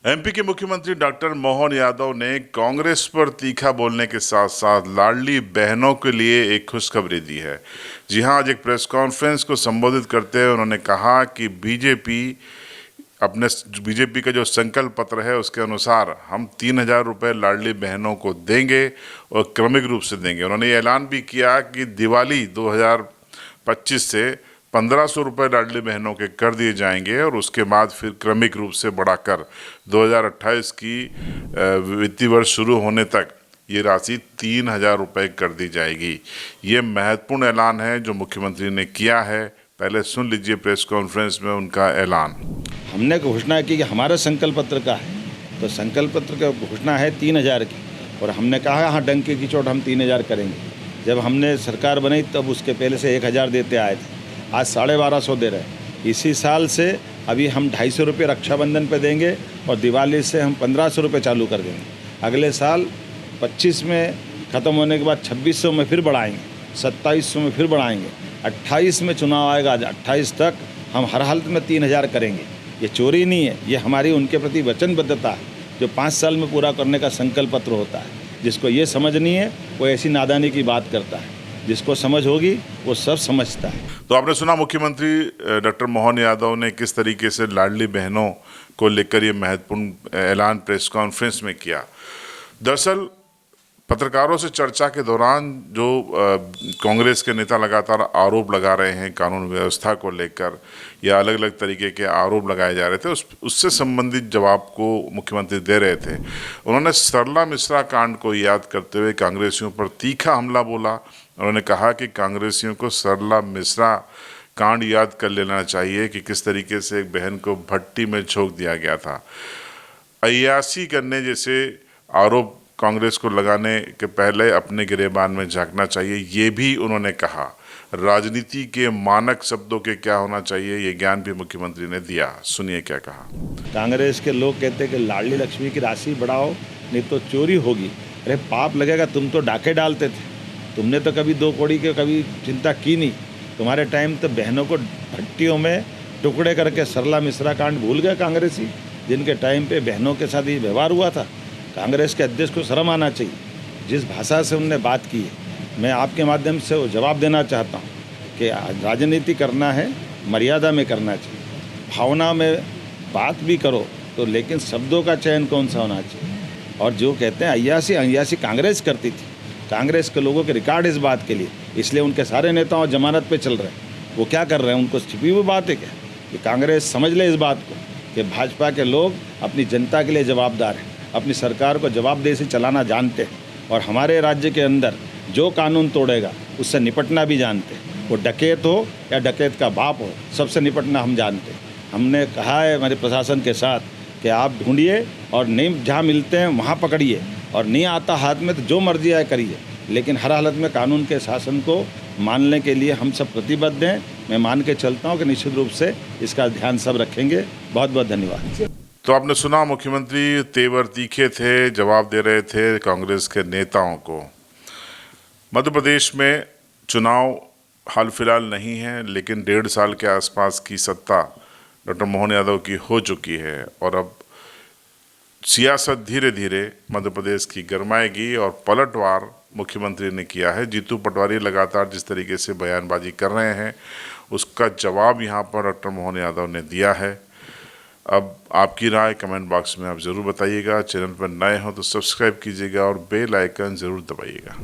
MP के मुख्यमंत्री doctor Mohan Yadav ने कांग्रेस पर तीखा बोलने के साथ साथ लाडली बहनों के लिए एक खुशखबरी दी है। जी हां, आज एक प्रेस कॉन्फ्रेंस को संबोधित करते हुए उन्होंने कहा कि बीजेपी का जो संकल्प पत्र है उसके अनुसार हम 3,000 रुपये लाडली बहनों को देंगे और क्रमिक रूप से देंगे। उन्होंने ये ऐलान भी किया कि दिवाली 2025 से 1,500 रुपये लाडली बहनों के कर दिए जाएंगे और उसके बाद फिर क्रमिक रूप से बढ़ाकर 2028 की वित्तीय वर्ष शुरू होने तक ये राशि 3,000 रुपये कर दी जाएगी। ये महत्वपूर्ण ऐलान है जो मुख्यमंत्री ने किया है। पहले सुन लीजिए प्रेस कॉन्फ्रेंस में उनका ऐलान। हमने घोषणा की कि हमारा संकल्प पत्र का है, तो संकल्प पत्र की घोषणा है 3,000 की, और हमने कहा हाँ डंके की चोट हम 3,000 करेंगे। जब हमने सरकार बनाई तब उसके पहले से 1,000 देते आए थे, आज 1,250 दे रहे हैं। इसी साल से अभी हम 250 रुपये रक्षाबंधन पे देंगे और दिवाली से हम 1,500 रुपये चालू कर देंगे। अगले साल 25 में ख़त्म होने के बाद 2,600 में फिर बढ़ाएंगे, 2,700 में फिर बढ़ाएंगे, 28 में चुनाव आएगा, 28 तक हम हर हालत में 3,000 करेंगे। ये चोरी नहीं है, ये हमारी उनके प्रति वचनबद्धता है जो 5 साल में पूरा करने का संकल्प पत्र होता है। जिसको ये समझ नहीं है वो ऐसी नादानी की बात करता है, जिसको समझ होगी वो सब समझता है। तो आपने सुना मुख्यमंत्री डॉक्टर मोहन यादव ने किस तरीके से लाडली बहनों को लेकर ये महत्वपूर्ण ऐलान प्रेस कॉन्फ्रेंस में किया। दरअसल पत्रकारों से चर्चा के दौरान जो कांग्रेस के नेता लगातार आरोप लगा रहे हैं कानून व्यवस्था को लेकर या अलग अलग तरीके के आरोप लगाए जा रहे थे, उससे संबंधित जवाब को मुख्यमंत्री दे रहे थे। उन्होंने सरला मिश्रा कांड को याद करते हुए कांग्रेसियों पर तीखा हमला बोला। उन्होंने कहा कि कांग्रेसियों को सरला मिश्रा कांड याद कर लेना चाहिए कि किस तरीके से एक बहन को भट्टी में झोंक दिया गया था। अय्याशी करने जैसे आरोप कांग्रेस को लगाने के पहले अपने गिरेबान में झांकना चाहिए, ये भी उन्होंने कहा। राजनीति के मानक शब्दों के क्या होना चाहिए, ये ज्ञान भी मुख्यमंत्री ने दिया। सुनिए क्या कहा। कांग्रेस के लोग कहते हैं कि लाडली लक्ष्मी की राशि बढ़ाओ नहीं तो चोरी होगी। अरे पाप लगेगा, तुम तो डाके डालते थे, तुमने तो कभी 2 कौड़ी की कभी चिंता की नहीं। तुम्हारे टाइम तो बहनों को भट्टियों में टुकड़े करके सरला मिश्रा कांड भूल गए कांग्रेसी, जिनके टाइम पे बहनों के साथ ये व्यवहार हुआ था। कांग्रेस के अध्यक्ष को शर्म आना चाहिए। जिस भाषा से उनने बात की है, मैं आपके माध्यम से वो जवाब देना चाहता हूँ कि राजनीति करना है, मर्यादा में करना चाहिए। भावना में बात भी करो तो, लेकिन शब्दों का चयन कौन सा होना चाहिए। और जो कहते हैं अय्याशी कांग्रेस करती थी, कांग्रेस के लोगों के रिकॉर्ड इस बात के लिए, इसलिए उनके सारे नेताओं जमानत पे चल रहे हैं। वो क्या कर रहे हैं, उनको छिपी हुई बात है क्या? कि कांग्रेस समझ ले इस बात को कि भाजपा के लोग अपनी जनता के लिए जवाबदार हैं, अपनी सरकार को जवाबदेही से चलाना जानते हैं, और हमारे राज्य के अंदर जो कानून तोड़ेगा उससे निपटना भी जानते हैं। वो डकैत हो या डकैत का बाप हो, सबसे निपटना हम जानते हैं। हमने कहा है हमारे प्रशासन के साथ कि आप ढूंढिए और नहीं जहाँ मिलते हैं वहाँ पकड़िए, और नहीं आता हाथ में तो जो मर्जी आए करिए, लेकिन हर हालत में कानून के शासन को मानने के लिए हम सब प्रतिबद्ध हैं। मैं मान के चलता हूँ कि निश्चित रूप से इसका ध्यान सब रखेंगे। बहुत बहुत धन्यवाद। तो आपने सुना मुख्यमंत्री तेवर तीखे थे, जवाब दे रहे थे कांग्रेस के नेताओं को। मध्य प्रदेश में चुनाव हाल फिलहाल नहीं है, लेकिन 1.5 साल के आसपास की सत्ता डॉक्टर मोहन यादव की हो चुकी है और अब सियासत धीरे धीरे मध्य प्रदेश की गरमाएगी और पलटवार मुख्यमंत्री ने किया है। जीतू पटवारी लगातार जिस तरीके से बयानबाजी कर रहे हैं उसका जवाब यहाँ पर डॉक्टर मोहन यादव ने दिया है। अब आपकी राय कमेंट बॉक्स में आप ज़रूर बताइएगा। चैनल पर नए हो तो सब्सक्राइब कीजिएगा और बेल आइकन ज़रूर दबाइएगा।